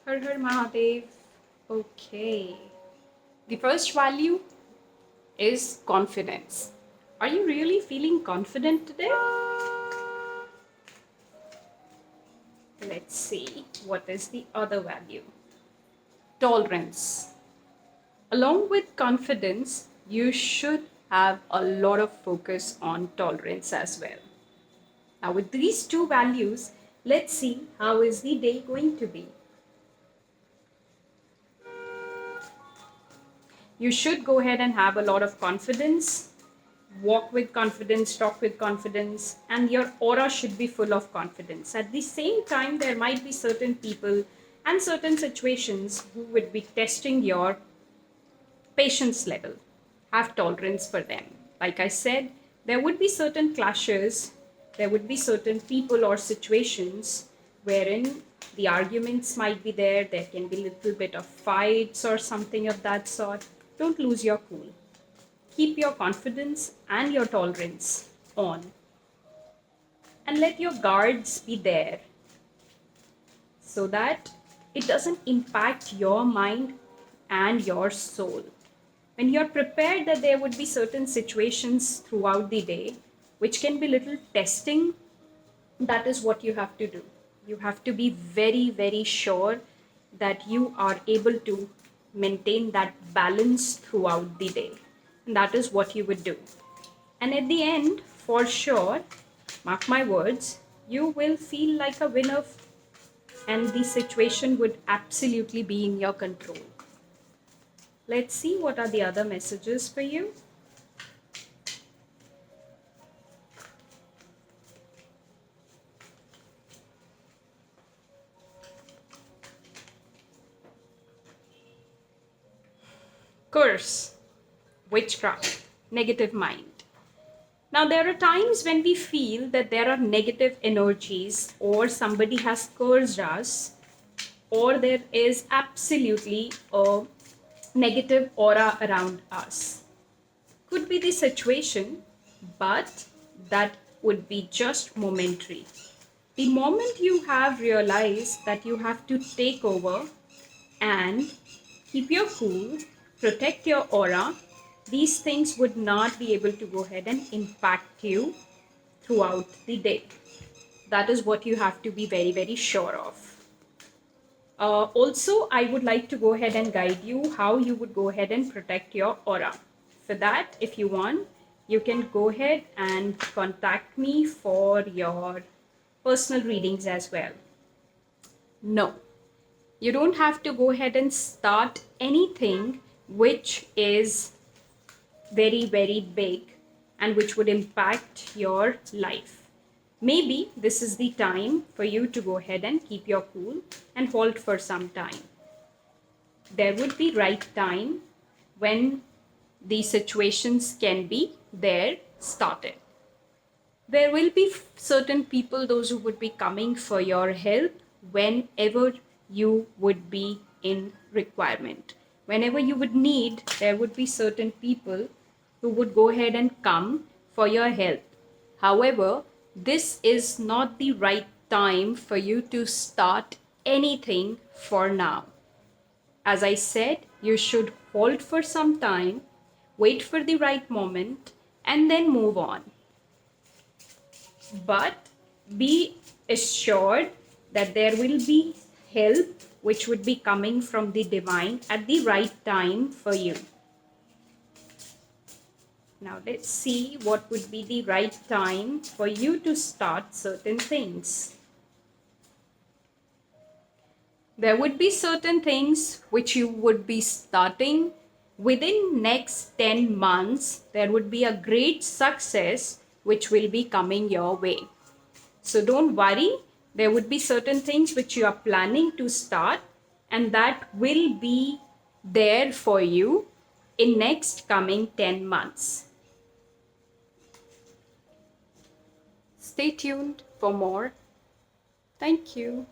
Har Har Mahadev. Okay. The first value is confidence. Are you really feeling confident today? Let's see what is the other value. Tolerance. Along with confidence, you should have a lot of focus on tolerance as well. Now, with these two values, let's see how is the day going to be. You should go ahead and have a lot of confidence, walk with confidence, talk with confidence, and your aura should be full of confidence. At the same time, there might be certain people and certain situations who would be testing your patience level. Have tolerance for them. Like I said, there would be certain clashes, there would be certain people or situations wherein the arguments might be there, there can be a little bit of fights or something of that sort. Don't lose your cool. Keep your confidence and your tolerance on, and let your guards be there so that it doesn't impact your mind and your soul. When you're prepared that there would be certain situations throughout the day which can be little testing, that is what you have to do. You have to be very, very sure that you are able to maintain that balance throughout the day. And that is what you would do. And at the end, for sure, mark my words, you will feel like a winner and the situation would absolutely be in your control. Let's see what are the other messages for you. Curse, witchcraft, negative mind. Now, there are times when we feel that there are negative energies, or somebody has cursed us, or there is absolutely a negative aura around us. Could be the situation, but that would be just momentary. The moment you have realized that you have to take over and keep your cool, protect your aura, these things would not be able to go ahead and impact you throughout the day. That is what you have to be very, very sure of. Also, I would like to go ahead and guide you how you would go ahead and protect your aura. For that, if you want, you can go ahead and contact me for your personal readings as well. No, you don't have to go ahead and start anything which is very, very big and which would impact your life. Maybe this is the time for you to go ahead and keep your cool and hold for some time. There would be right time when these situations can be there started. There will be certain people, those who would be coming for your help whenever you would be in requirement. Whenever you would need, there would be certain people who would go ahead and come for your help. However, this is not the right time for you to start anything for now. As I said, you should hold for some time, wait for the right moment, and then move on. But be assured that there will be help which would be coming from the divine at the right time for you. Now let's see what would be the right time for you to start certain things. There would be certain things which you would be starting within next 10 months. There would be a great success which will be coming your way. So don't worry, there would be certain things which you are planning to start, and that will be there for you in next coming 10 months. Stay tuned for more. Thank you.